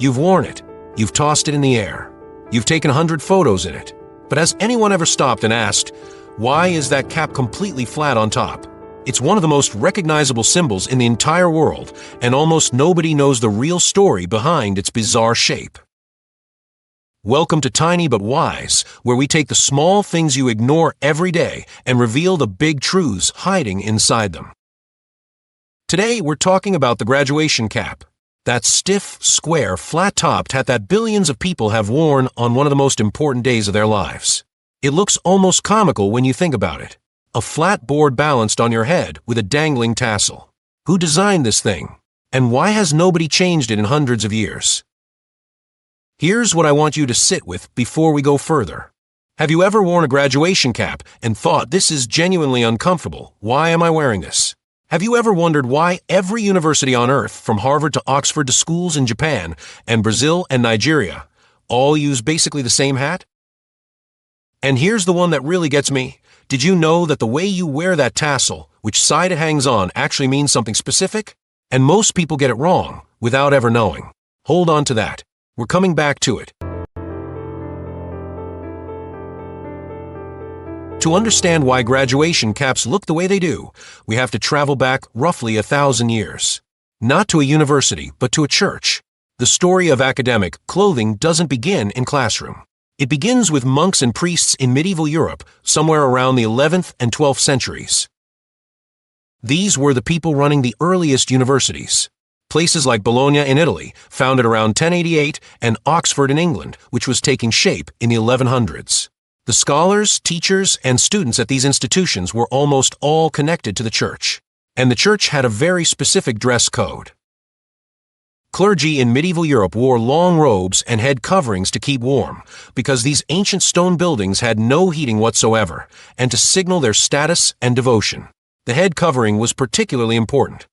You've worn it. You've tossed it in the air. You've taken 100 photos in it. But has anyone ever stopped and asked, why is that cap completely flat on top? It's one of the most recognizable symbols in the entire world, and almost nobody knows the real story behind its bizarre shape. Welcome to Tiny But Wise, where we take the small things you ignore every day and reveal the big truths hiding inside them. Today, we're talking about the graduation cap. That stiff, square, flat-topped hat that billions of people have worn on one of the most important days of their lives. It looks almost comical when you think about it. A flat board balanced on your head with a dangling tassel. Who designed this thing? And why has nobody changed it in hundreds of years? Here's what I want you to sit with before we go further. Have you ever worn a graduation cap and thought, this is genuinely uncomfortable? Why am I wearing this? Have you ever wondered why every university on Earth, from Harvard to Oxford to schools in Japan and Brazil and Nigeria, all use basically the same hat? And here's the one that really gets me. Did you know that the way you wear that tassel, which side it hangs on, actually means something specific? And most people get it wrong, without ever knowing. Hold on to that. We're coming back to it. To understand why graduation caps look the way they do, we have to travel back roughly 1,000 years. Not to a university, but to a church. The story of academic clothing doesn't begin in classroom. It begins with monks and priests in medieval Europe, somewhere around the 11th and 12th centuries. These were the people running the earliest universities. Places like Bologna in Italy, founded around 1088, and Oxford in England, which was taking shape in the 1100s. The scholars, teachers, and students at these institutions were almost all connected to the church, and the church had a very specific dress code. Clergy in medieval Europe wore long robes and head coverings to keep warm, because these ancient stone buildings had no heating whatsoever, and to signal their status and devotion. The head covering was particularly important.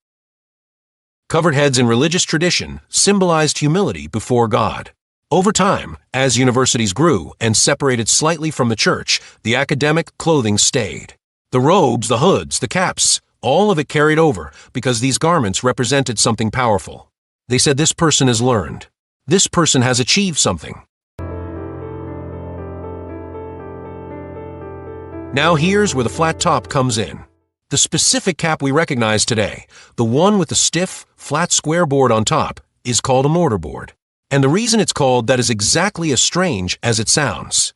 Covered heads in religious tradition symbolized humility before God. Over time, as universities grew and separated slightly from the church, the academic clothing stayed. The robes, the hoods, the caps, all of it carried over because these garments represented something powerful. They said this person has learned. This person has achieved something. Now here's where the flat top comes in. The specific cap we recognize today, the one with the stiff, flat square board on top, is called a mortarboard. And the reason it's called that is exactly as strange as it sounds.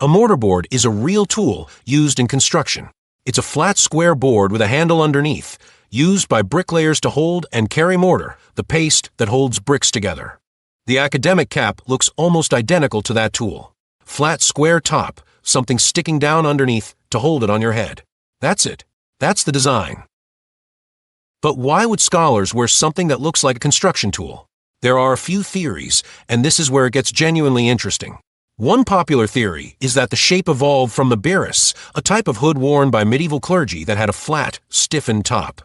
A mortarboard is a real tool used in construction. It's a flat square board with a handle underneath, used by bricklayers to hold and carry mortar, the paste that holds bricks together. The academic cap looks almost identical to that tool. Flat square top, something sticking down underneath to hold it on your head. That's it. That's the design. But why would scholars wear something that looks like a construction tool? There are a few theories, and this is where it gets genuinely interesting. One popular theory is that the shape evolved from the bearis, a type of hood worn by medieval clergy that had a flat, stiffened top.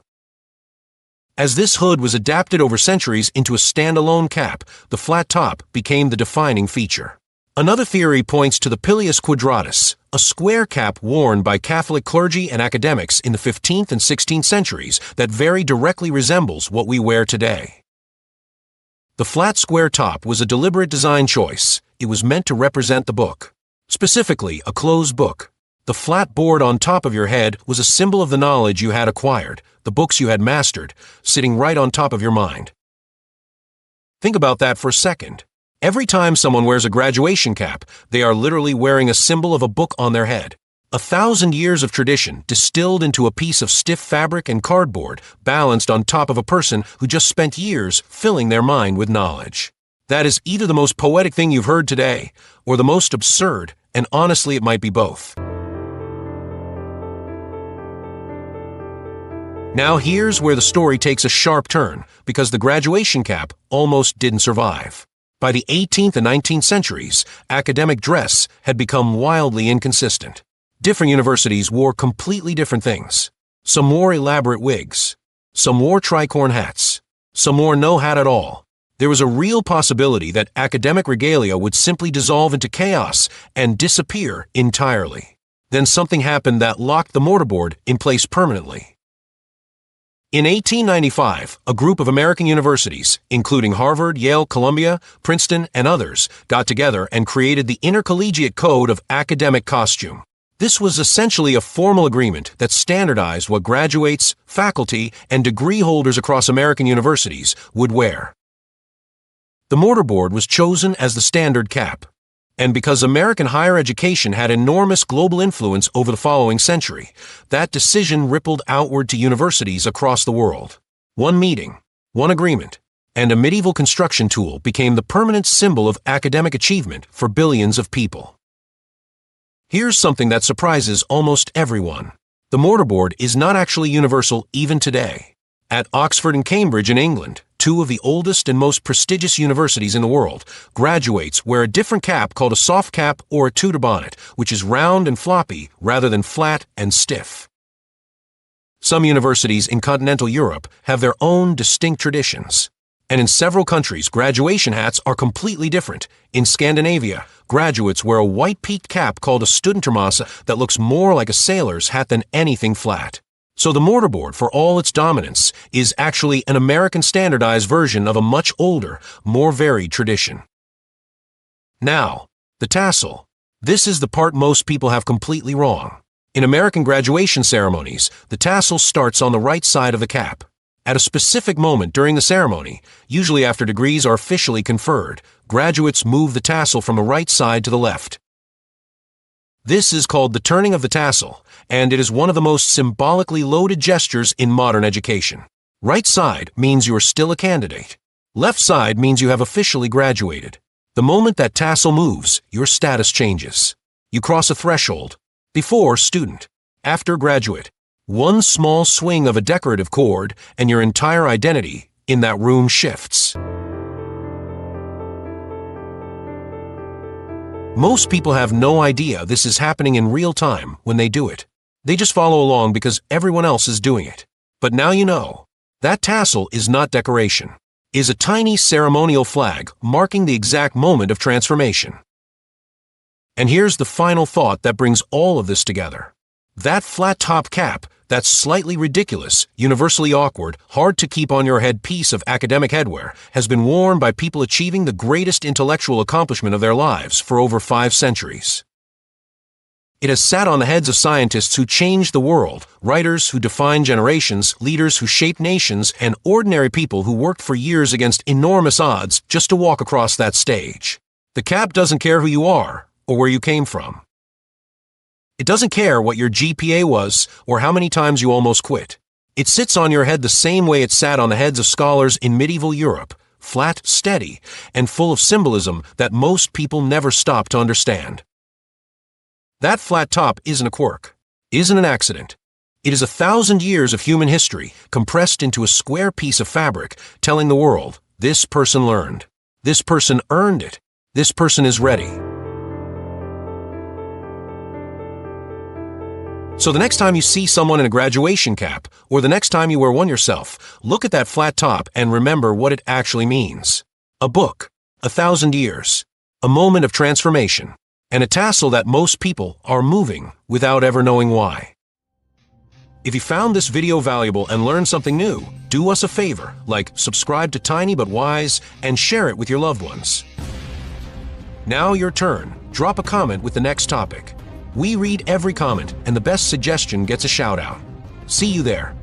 As this hood was adapted over centuries into a standalone cap, the flat top became the defining feature. Another theory points to the pileus quadratus, a square cap worn by Catholic clergy and academics in the 15th and 16th centuries that very directly resembles what we wear today. The flat square top was a deliberate design choice. It was meant to represent the book. Specifically, a closed book. The flat board on top of your head was a symbol of the knowledge you had acquired, the books you had mastered, sitting right on top of your mind. Think about that for a second. Every time someone wears a graduation cap, they are literally wearing a symbol of a book on their head. 1,000 years of tradition distilled into a piece of stiff fabric and cardboard balanced on top of a person who just spent years filling their mind with knowledge. That is either the most poetic thing you've heard today, or the most absurd, and honestly it might be both. Now here's where the story takes a sharp turn, because the graduation cap almost didn't survive. By the 18th and 19th centuries, academic dress had become wildly inconsistent. Different universities wore completely different things. Some wore elaborate wigs. Some wore tricorn hats. Some wore no hat at all. There was a real possibility that academic regalia would simply dissolve into chaos and disappear entirely. Then something happened that locked the mortarboard in place permanently. In 1895, a group of American universities, including Harvard, Yale, Columbia, Princeton, and others, got together and created the Intercollegiate Code of Academic Costume. This was essentially a formal agreement that standardized what graduates, faculty, and degree holders across American universities would wear. The mortarboard was chosen as the standard cap. And because American higher education had enormous global influence over the following century, that decision rippled outward to universities across the world. One meeting, one agreement, and a medieval construction tool became the permanent symbol of academic achievement for billions of people. Here's something that surprises almost everyone. The mortarboard is not actually universal even today. At Oxford and Cambridge in England, two of the oldest and most prestigious universities in the world, graduates wear a different cap called a soft cap or a Tudor bonnet, which is round and floppy rather than flat and stiff. Some universities in continental Europe have their own distinct traditions. And in several countries, graduation hats are completely different. In Scandinavia, graduates wear a white peaked cap called a studentermössa that looks more like a sailor's hat than anything flat. So the mortarboard, for all its dominance, is actually an American standardized version of a much older, more varied tradition. Now, the tassel. This is the part most people have completely wrong. In American graduation ceremonies, the tassel starts on the right side of the cap. At a specific moment during the ceremony, usually after degrees are officially conferred, graduates move the tassel from the right side to the left. This is called the turning of the tassel, and it is one of the most symbolically loaded gestures in modern education. Right side means you are still a candidate. Left side means you have officially graduated. The moment that tassel moves, your status changes. You cross a threshold. Before, student. After, graduate. One small swing of a decorative cord, and your entire identity in that room shifts. Most people have no idea this is happening in real time when they do it. They just follow along because everyone else is doing it. But now you know. That tassel is not decoration. It is a tiny ceremonial flag marking the exact moment of transformation. And here's the final thought that brings all of this together. That flat top cap, that slightly ridiculous, universally awkward, hard to keep on your head piece of academic headwear, has been worn by people achieving the greatest intellectual accomplishment of their lives for over 5 centuries. It has sat on the heads of scientists who changed the world, writers who defined generations, leaders who shaped nations, and ordinary people who worked for years against enormous odds just to walk across that stage. The cap doesn't care who you are or where you came from. It doesn't care what your GPA was or how many times you almost quit. It sits on your head the same way it sat on the heads of scholars in medieval Europe, flat, steady, and full of symbolism that most people never stop to understand. That flat top isn't a quirk, isn't an accident. It is 1,000 years of human history compressed into a square piece of fabric telling the world, this person learned, this person earned it, this person is ready. So the next time you see someone in a graduation cap, or the next time you wear one yourself, look at that flat top and remember what it actually means. A book, 1,000 years, a moment of transformation, and a tassel that most people are moving without ever knowing why. If you found this video valuable and learned something new, do us a favor, like subscribe to Tiny But Wise and share it with your loved ones. Now your turn. Drop a comment with the next topic. We read every comment, and the best suggestion gets a shout-out. See you there.